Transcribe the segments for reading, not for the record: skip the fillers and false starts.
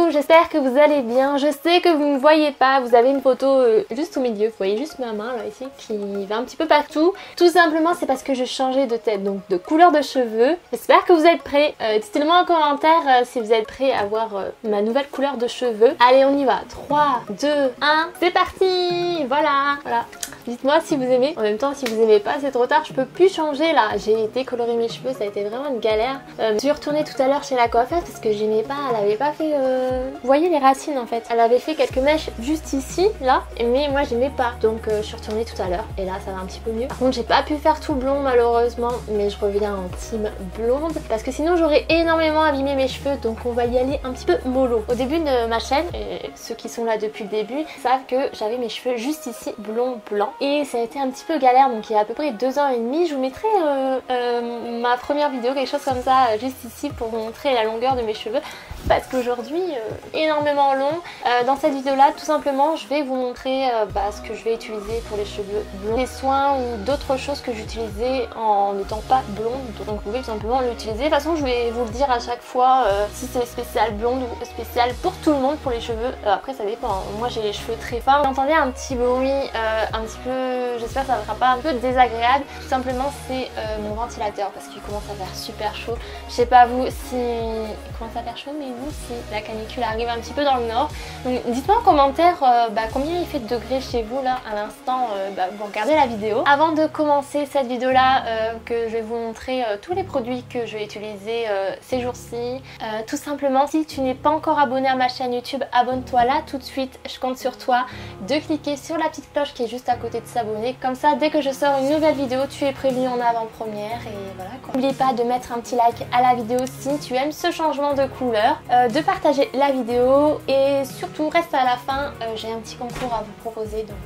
vous, j'espère que vous allez bien. Je sais que vous ne voyez pas, vous avez une photo juste au milieu, vous voyez juste ma main là ici qui va un petit peu partout. Tout simplement c'est parce que je changeais de tête, donc de couleur de cheveux. J'espère que vous êtes prêts. Dites-le-moi en commentaire si vous êtes prêts à voir ma nouvelle couleur de cheveux. Allez, on y va. 3, 2, 1, c'est parti. Voilà. Dites-moi si vous aimez. En même temps, si vous aimez pas, c'est trop tard, je peux plus changer là. J'ai décoloré mes cheveux, ça a été vraiment une galère. Je suis retournée tout à l'heure chez la coiffeuse parce que j'aimais pas, elle avait pas fait... Vous voyez les racines en fait. Elle avait fait quelques mèches juste ici, là, mais moi j'aimais pas. Donc je suis retournée tout à l'heure et là ça va un petit peu mieux. Par contre, j'ai pas pu faire tout blond malheureusement, mais je reviens en team blonde parce que sinon j'aurais énormément abîmé mes cheveux. Donc on va y aller un petit peu mollo. Au début de ma chaîne, et ceux qui sont là depuis le début savent que j'avais mes cheveux juste ici blond blanc. Et ça a été un petit peu galère, donc il y a à peu près 2 ans et demi, je vous mettrai ma première vidéo, quelque chose comme ça, juste ici pour vous montrer la longueur de mes cheveux. Parce qu'aujourd'hui, énormément long. Dans cette vidéo là, tout simplement, je vais vous montrer ce que je vais utiliser pour les cheveux blonds. Des soins ou d'autres choses que j'utilisais en n'étant pas blonde. Donc vous pouvez tout simplement l'utiliser. De toute façon, je vais vous le dire à chaque fois si c'est spécial blonde ou spécial pour tout le monde pour les cheveux. Après ça dépend. Moi j'ai les cheveux très fins. Vous entendez un petit bruit, un petit peu, j'espère que ça ne sera pas un peu désagréable. Tout simplement c'est mon ventilateur parce qu'il commence à faire super chaud. Je sais pas vous si il commence à faire chaud, mais vous si la canicule arrive un petit peu dans le nord. Donc dites-moi en commentaire combien il fait de degrés chez vous là à l'instant vous regardez la vidéo. Avant de commencer cette vidéo là, que je vais vous montrer tous les produits que je vais utiliser ces jours-ci. Tout simplement, si tu n'es pas encore abonné à ma chaîne YouTube, abonne-toi là tout de suite. Je compte sur toi de cliquer sur la petite cloche qui est juste à côté de s'abonner. Comme ça, dès que je sors une nouvelle vidéo, tu es prévenu en avant-première et voilà quoi. N'oublie pas de mettre un petit like à la vidéo si tu aimes ce changement de couleur, de partager la vidéo et surtout reste à la fin, j'ai un petit concours à vous proposer, donc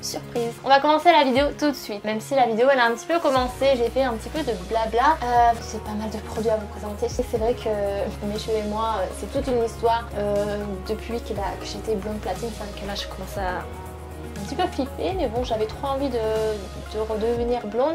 surprise. On va commencer la vidéo tout de suite. Même si la vidéo elle a un petit peu commencé, j'ai fait un petit peu de blabla. J'ai pas mal de produits à vous présenter. C'est vrai que mes cheveux et moi, c'est toute une histoire. Depuis que j'étais blonde platine, c'est vrai que là je commence à un petit peu flipper, mais bon, j'avais trop envie de redevenir blonde.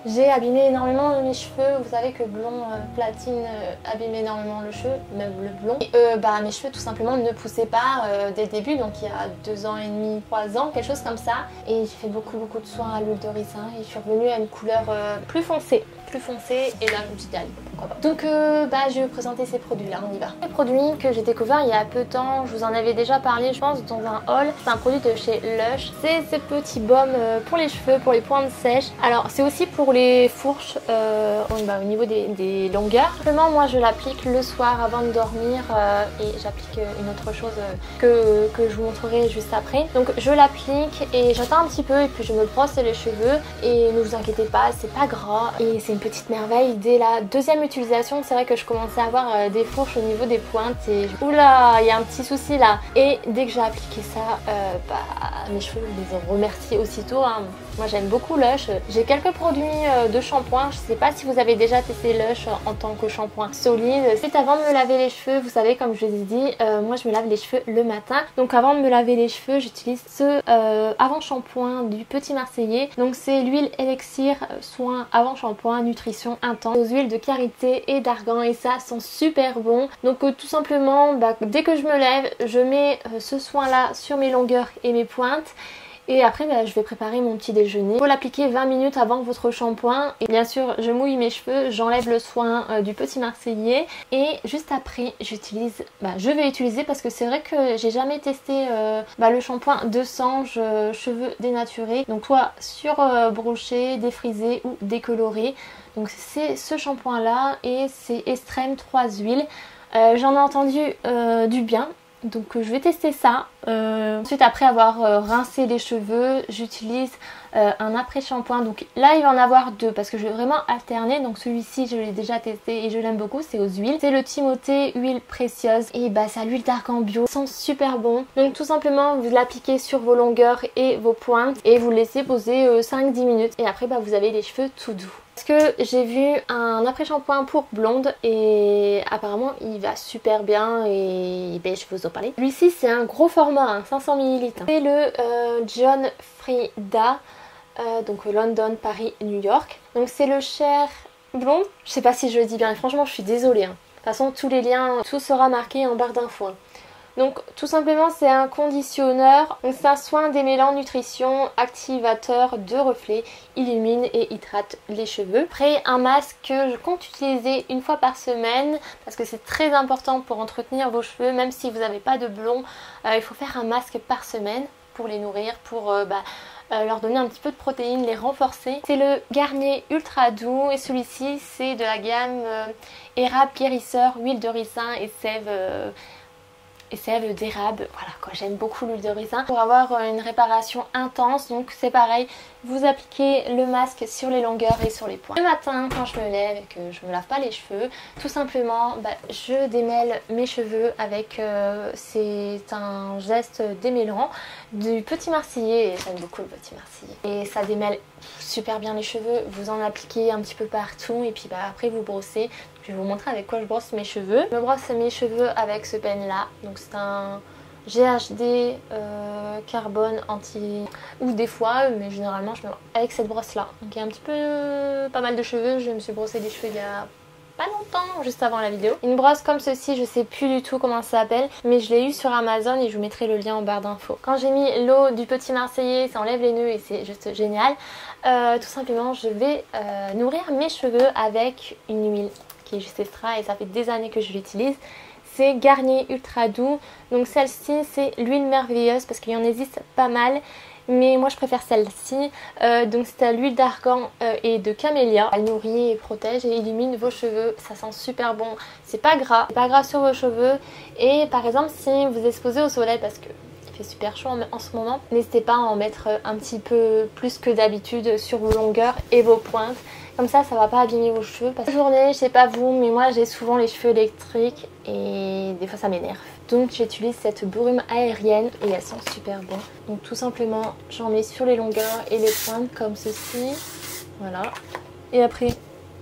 J'ai abîmé énormément mes cheveux, vous savez que blond platine abîme énormément le cheveu, même le blond. Et mes cheveux tout simplement ne poussaient pas dès le début, donc il y a 2 ans et demi, 3 ans, quelque chose comme ça. Et j'ai fait beaucoup de soins à l'huile de ricin et je suis revenue à une couleur plus foncée. Et là je me suis dit allez, pourquoi pas. Donc je vais vous présenter ces produits là, on y va. Les produits que j'ai découvert il y a peu de temps, je vous en avais déjà parlé je pense dans un haul. C'est un produit de chez Lush, c'est ce petit baume pour les cheveux, pour les pointes sèches. Alors c'est aussi pour les fourches au niveau des longueurs. Simplement moi je l'applique le soir avant de dormir et j'applique une autre chose que je vous montrerai juste après. Donc je l'applique et j'attends un petit peu et puis je me brosse les cheveux et ne vous inquiétez pas, c'est pas gras et c'est une petite merveille. Dès la 2e utilisation, c'est vrai que je commençais à avoir des fourches au niveau des pointes et oula, il y a un petit souci là. Et dès que j'ai appliqué ça, mes cheveux les ont remerciés aussitôt. Moi j'aime beaucoup Lush. J'ai quelques produits de shampoing. Je sais pas si vous avez déjà testé Lush en tant que shampoing solide. C'est avant de me laver les cheveux, vous savez comme je vous ai dit, moi je me lave les cheveux le matin. Donc avant de me laver les cheveux, j'utilise ce avant shampoing du Petit Marseillais. Donc c'est l'huile élixir soin avant shampoing nutrition intense aux huiles de karité et d'argan et ça sent super bon. Donc tout simplement dès que je me lève, je mets ce soin là sur mes longueurs et mes pointes. Et après je vais préparer mon petit déjeuner. Il faut l'appliquer 20 minutes avant votre shampoing. Et bien sûr je mouille mes cheveux, j'enlève le soin du Petit Marseillais. Et juste après je vais utiliser parce que c'est vrai que j'ai jamais testé le shampoing de Sange cheveux dénaturés. Donc soit surbroché, défrisé ou décoloré. Donc c'est ce shampoing là et c'est Extrême 3 huiles. J'en ai entendu du bien. Donc je vais tester ça. Ensuite après avoir rincé les cheveux, j'utilise un après shampoing. Donc là il va en avoir 2 parce que je vais vraiment alterner. Donc celui-ci je l'ai déjà testé et je l'aime beaucoup, c'est aux huiles. C'est le Timothée huile précieuse et c'est à l'huile d'argan bio. Ça sent super bon. Donc tout simplement vous l'appliquez sur vos longueurs et vos pointes et vous le laissez poser 5-10 minutes. Et après vous avez les cheveux tout doux. Parce que j'ai vu un après-shampoing pour blonde et apparemment il va super bien et je vais vous en parler. Celui-ci c'est un gros format, 500 ml. C'est le John Frieda, donc London, Paris, New York. Donc c'est le Cher blonde. Je sais pas si je le dis bien, franchement je suis désolée. toute façon tous les liens, tout sera marqué en barre d'infos. Donc tout simplement c'est un conditionneur, c'est un soin démêlant nutrition, activateur de reflets, illumine et hydrate les cheveux. Après un masque que je compte utiliser une fois par semaine parce que c'est très important pour entretenir vos cheveux, même si vous n'avez pas de blond, il faut faire un masque par semaine pour les nourrir, pour leur donner un petit peu de protéines, les renforcer. C'est le Garnier Ultra Doux et celui-ci c'est de la gamme érable guérisseur, huile de ricin et sève d'érable. Voilà quoi, j'aime beaucoup l'huile de ricin pour avoir une réparation intense. Donc c'est pareil, vous appliquez le masque sur les longueurs et sur les points. Le matin quand je me lève et que je me lave pas les cheveux, tout simplement je démêle mes cheveux avec c'est un geste démêlant du petit marseillais, et j'aime beaucoup le petit marseillais. Et ça démêle super bien les cheveux, vous en appliquez un petit peu partout et puis après vous brossez. Je vais vous montrer avec quoi je brosse mes cheveux. Je me brosse mes cheveux avec ce pen là, donc c'est un GHD carbone anti, ou des fois, mais généralement je me brosse avec cette brosse là. Donc il y a un petit peu pas mal de cheveux, je me suis brossé les cheveux il y a pas longtemps, juste avant la vidéo. Une brosse comme ceci, je sais plus du tout comment ça s'appelle, mais je l'ai eu sur Amazon et je vous mettrai le lien en barre d'infos. Quand j'ai mis l'eau du petit marseillais, ça enlève les nœuds et c'est juste génial. Tout simplement je vais nourrir mes cheveux avec une huile qui est juste extra et ça fait des années que je l'utilise. C'est Garnier Ultra Doux, donc celle-ci c'est l'huile merveilleuse parce qu'il y en existe pas mal, mais moi je préfère celle-ci. Donc c'est à l'huile d'argan et de camélia. Elle nourrit et protège et illumine vos cheveux, ça sent super bon, c'est pas gras sur vos cheveux. Et par exemple si vous exposez au soleil, parce que il fait super chaud en ce moment, n'hésitez pas à en mettre un petit peu plus que d'habitude sur vos longueurs et vos pointes. Comme ça va pas abîmer vos cheveux. Parce que la journée, je sais pas vous, mais moi j'ai souvent les cheveux électriques et des fois ça m'énerve. Donc j'utilise cette brume aérienne et elles sont super bonnes. Donc tout simplement, j'en mets sur les longueurs et les pointes comme ceci. Voilà. Et après,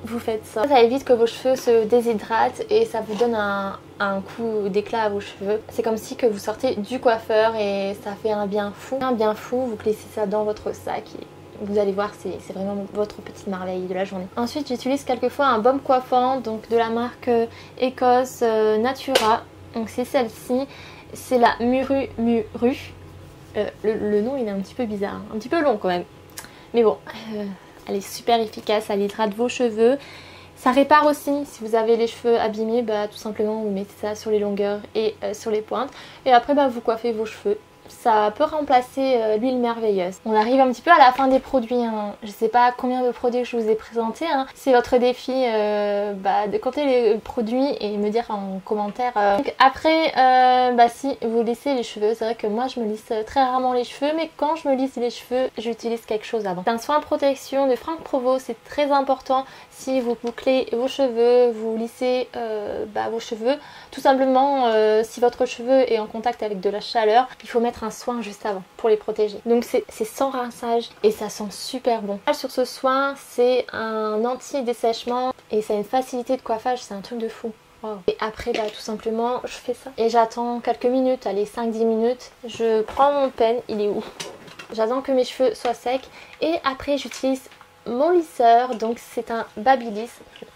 vous faites ça. Ça évite que vos cheveux se déshydratent et ça vous donne un coup d'éclat à vos cheveux. C'est comme si que vous sortez du coiffeur et ça fait un bien fou. Un bien fou, vous glissez ça dans votre sac et vous allez voir, c'est vraiment votre petite merveille de la journée. Ensuite, j'utilise quelquefois un baume coiffant, donc de la marque Écosse Natura. Donc c'est celle-ci, c'est la Muru Muru. Le nom il est un petit peu bizarre, hein, un petit peu long quand même. Mais bon, elle est super efficace, elle hydrate vos cheveux. Ça répare aussi, si vous avez les cheveux abîmés, tout simplement vous mettez ça sur les longueurs et sur les pointes. Et après vous coiffez vos cheveux. Ça peut remplacer l'huile merveilleuse. On arrive un petit peu à la fin des produits, hein. Je sais pas combien de produits je vous ai présentés, hein. C'est votre défi de compter les produits et me dire en commentaire. Donc après, si vous lissez les cheveux, c'est vrai que moi je me lisse très rarement les cheveux, mais quand je me lisse les cheveux, j'utilise quelque chose avant. C'est un soin protection de Franck Provost, c'est très important. Si vous bouclez vos cheveux, vous lissez vos cheveux, tout simplement si votre cheveu est en contact avec de la chaleur, il faut mettre un soin juste avant pour les protéger. Donc c'est sans rinçage et ça sent super bon. Sur ce soin, c'est un anti-dessèchement et ça a une facilité de coiffage, c'est un truc de fou. Wow. Et après tout simplement je fais ça et j'attends quelques minutes, allez 5-10 minutes, je prends mon pen, il est où? J'attends que mes cheveux soient secs et après j'utilise mon lisseur, donc c'est un Babyliss.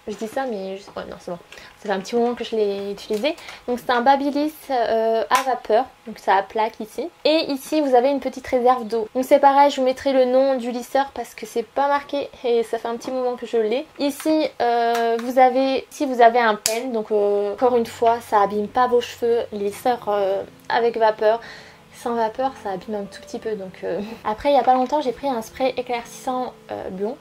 Je dis ça mais non c'est bon, ça fait un petit moment que je l'ai utilisé. Donc c'est un Babyliss à vapeur, donc ça a plaque ici. Et ici vous avez une petite réserve d'eau. Donc c'est pareil, je vous mettrai le nom du lisseur parce que c'est pas marqué et ça fait un petit moment que je l'ai. Ici vous avez un pen, donc encore une fois ça abîme pas vos cheveux. Les lisseurs avec vapeur, sans vapeur ça abîme un tout petit peu. Donc après il y a pas longtemps j'ai pris un spray éclaircissant blond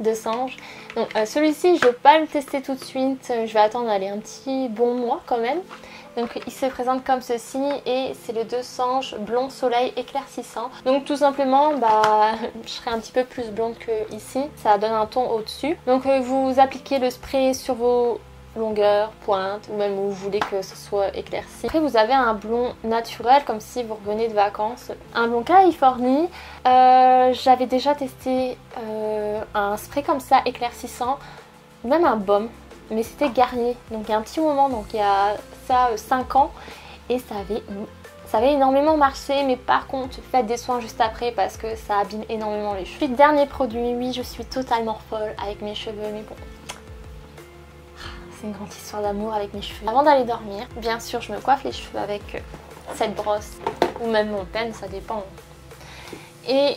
de Sange. Donc celui-ci je ne vais pas le tester tout de suite, je vais attendre aller un petit bon mois quand même. Donc il se présente comme ceci et c'est le de Sange blond soleil éclaircissant. Donc tout simplement je serai un petit peu plus blonde que ici, ça donne un ton au-dessus. Donc vous appliquez le spray sur vos longueur, pointe ou même où vous voulez que ce soit éclairci. Après vous avez un blond naturel comme si vous revenez de vacances. Un blond Californie. J'avais déjà testé un spray comme ça éclaircissant, même un baume, mais c'était Garnier. Donc il y a un petit moment, donc il y a ça 5 ans et ça avait énormément marché, mais par contre faites des soins juste après parce que ça abîme énormément les cheveux. Puis dernier produit, oui je suis totalement folle avec mes cheveux mais bon. c'est une grande histoire d'amour avec mes cheveux. Avant d'aller dormir, bien sûr, je me coiffe les cheveux avec cette brosse ou même mon peigne, ça dépend. Et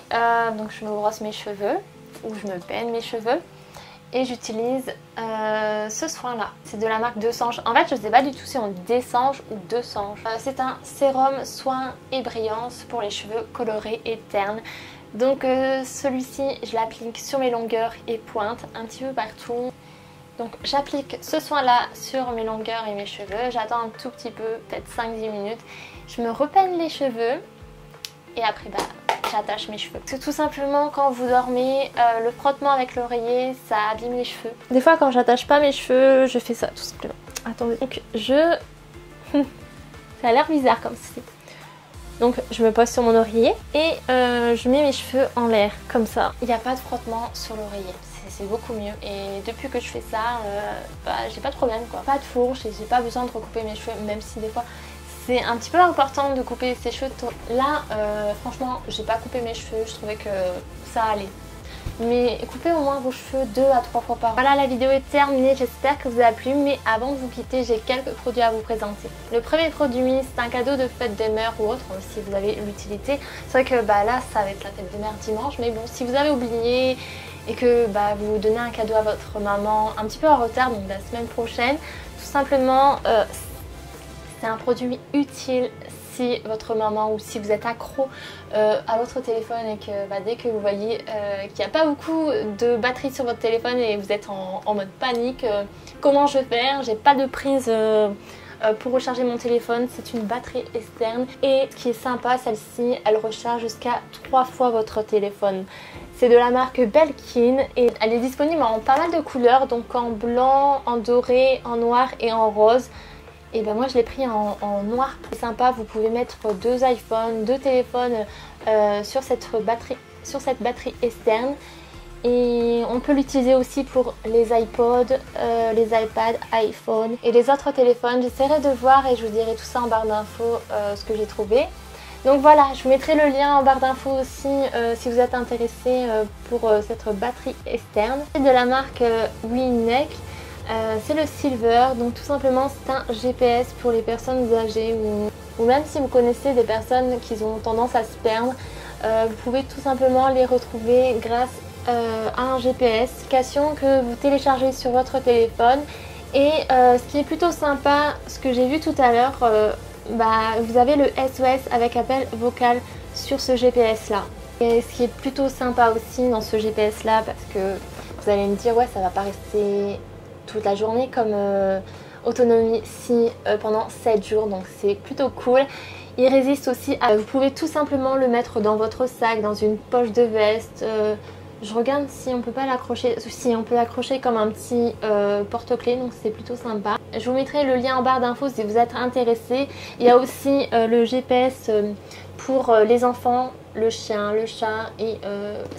donc je me brosse mes cheveux ou je me peigne mes cheveux. Et j'utilise ce soin là, c'est de la marque Desange. En fait je sais pas du tout si on dit Desange ou Desange. C'est un sérum soin et brillance pour les cheveux colorés et ternes. Donc celui-ci je l'applique sur mes longueurs et pointes, un petit peu partout. Donc j'applique ce soin là sur mes longueurs et mes cheveux, j'attends un tout petit peu, peut-être 5-10 minutes. Je me repeigne les cheveux et après j'attache mes cheveux. Parce que tout simplement quand vous dormez, le frottement avec l'oreiller ça abîme les cheveux. Des fois quand j'attache pas mes cheveux, je fais ça tout simplement. Attendez, donc ça a l'air bizarre comme ceci. Donc je me pose sur mon oreiller et je mets mes cheveux en l'air comme ça. Il n'y a pas de frottement sur l'oreiller, c'est beaucoup mieux. Et depuis que je fais ça, j'ai pas de problème quoi. Pas de fourche et j'ai pas besoin de recouper mes cheveux, même si des fois c'est un petit peu important de couper ses cheveux. Là franchement j'ai pas coupé mes cheveux, je trouvais que ça allait. Mais coupez au moins vos cheveux 2 à 3 fois par an. Voilà, la vidéo est terminée, j'espère que vous a plu. Mais avant de vous quitter, j'ai quelques produits à vous présenter. Le premier produit, c'est un cadeau de fête des mères ou autre, si vous avez l'utilité. C'est vrai que là, ça va être la fête des mères dimanche. Mais bon, si vous avez oublié et que vous donnez un cadeau à votre maman un petit peu en retard, donc la semaine prochaine, tout simplement, c'est un produit utile si votre maman ou si vous êtes accro à votre téléphone et que dès que vous voyez qu'il n'y a pas beaucoup de batterie sur votre téléphone et vous êtes en mode panique, comment je vais faire? J'ai pas de prise pour recharger mon téléphone, c'est une batterie externe et ce qui est sympa, celle-ci elle recharge jusqu'à 3 fois votre téléphone. C'est de la marque Belkin et elle est disponible en pas mal de couleurs, donc en blanc, en doré, en noir et en rose. Et moi je l'ai pris en noir, c'est sympa, vous pouvez mettre 2 iPhones, 2 téléphones sur cette batterie externe. Et on peut l'utiliser aussi pour les iPods, les iPads, iPhone et les autres téléphones. J'essaierai de voir et je vous dirai tout ça en barre d'infos ce que j'ai trouvé. Donc voilà, je vous mettrai le lien en barre d'infos aussi si vous êtes intéressé pour cette batterie externe. C'est de la marque Winneck. C'est le Silver, donc tout simplement c'est un GPS pour les personnes âgées ou même si vous connaissez des personnes qui ont tendance à se perdre, vous pouvez tout simplement les retrouver grâce à un GPS, application que vous téléchargez sur votre téléphone. Et ce qui est plutôt sympa, ce que j'ai vu tout à l'heure, vous avez le SOS avec appel vocal sur ce GPS là. Et ce qui est plutôt sympa aussi dans ce GPS là, parce que vous allez me dire ouais ça va pas rester toute la journée comme autonomie si pendant 7 jours, donc c'est plutôt cool. Il résiste aussi à... Vous pouvez tout simplement le mettre dans votre sac, dans une poche de veste. Je regarde si on peut pas l'accrocher, si on peut l'accrocher comme un petit porte-clés, donc c'est plutôt sympa. Je vous mettrai le lien en barre d'infos si vous êtes intéressé. Il y a aussi le GPS pour les enfants, le chien, le chat et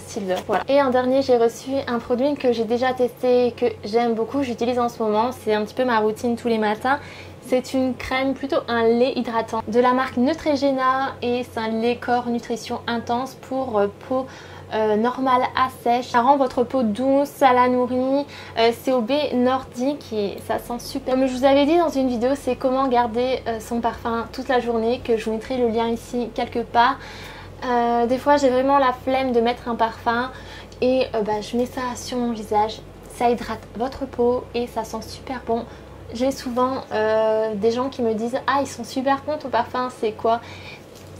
Silver. Voilà. Et en dernier, j'ai reçu un produit que j'ai déjà testé et que j'aime beaucoup, j'utilise en ce moment. C'est un petit peu ma routine tous les matins. C'est une crème, plutôt un lait hydratant de la marque Neutrogena et c'est un lait corps nutrition intense pour peau normale à sèche. Ça rend votre peau douce, ça la nourrit. C'est au baie nordique et ça sent super. Comme je vous avais dit dans une vidéo, c'est comment garder son parfum toute la journée, que je vous mettrai le lien ici quelque part. Des fois j'ai vraiment la flemme de mettre un parfum et je mets ça sur mon visage. Ça hydrate votre peau et ça sent super bon. J'ai souvent des gens qui me disent « Ah, ils sont super bons ton parfum, c'est quoi ?»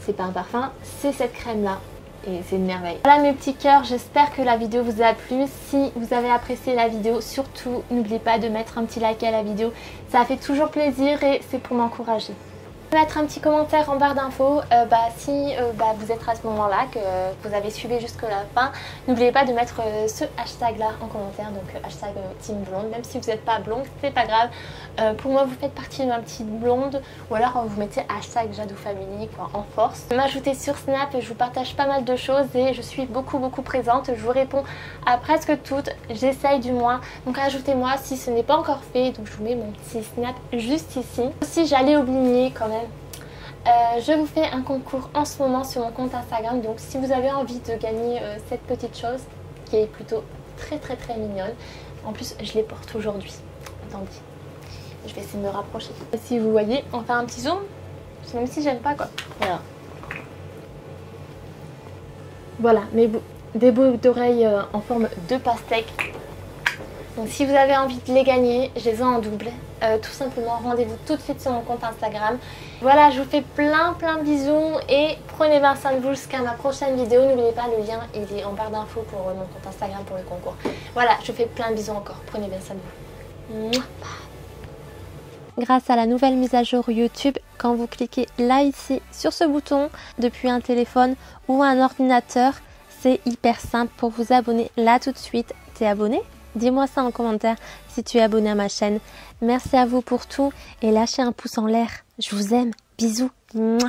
C'est pas un parfum, c'est cette crème là. Et c'est une merveille. Voilà mes petits cœurs, j'espère que la vidéo vous a plu. Si vous avez apprécié la vidéo, surtout n'oubliez pas de mettre un petit like à la vidéo. Ça fait toujours plaisir et c'est pour m'encourager. Mettre un petit commentaire en barre d'infos si vous êtes à ce moment là, que vous avez suivi jusqu'à la fin. N'oubliez pas de mettre ce hashtag là en commentaire, donc hashtag team blonde. Même si vous n'êtes pas blonde, c'est pas grave. Pour moi vous faites partie de ma petite blonde, ou alors vous mettez hashtag Jadou Family quoi, en force. M'ajouter sur Snap, je vous partage pas mal de choses et je suis beaucoup présente. Je vous réponds à presque toutes, j'essaye du moins. Donc ajoutez-moi si ce n'est pas encore fait. Donc je vous mets mon petit Snap juste ici. Aussi j'allais oublier quand même. Je vous fais un concours en ce moment sur mon compte Instagram, donc si vous avez envie de gagner cette petite chose qui est plutôt très mignonne, en plus je les porte aujourd'hui, attendez, Je vais essayer de me rapprocher. Si vous voyez, on fait un petit zoom, même si j'aime pas quoi. Voilà. Voilà, des boucles d'oreilles en forme de pastèque. Donc si vous avez envie de les gagner, je les ai en double. Tout simplement, rendez-vous tout de suite sur mon compte Instagram. Voilà, je vous fais plein de bisous et prenez bien soin de vous jusqu'à ma prochaine vidéo. N'oubliez pas, le lien il est en barre d'infos pour mon compte Instagram pour le concours. Voilà, je vous fais plein de bisous encore. Prenez bien soin de vous. Grâce à la nouvelle mise à jour YouTube, quand vous cliquez là ici sur ce bouton depuis un téléphone ou un ordinateur, c'est hyper simple pour vous abonner là tout de suite. T'es abonné ? Dis-moi ça en commentaire si tu es abonné à ma chaîne. Merci à vous pour tout et lâchez un pouce en l'air. Je vous aime. Bisous. Mouah.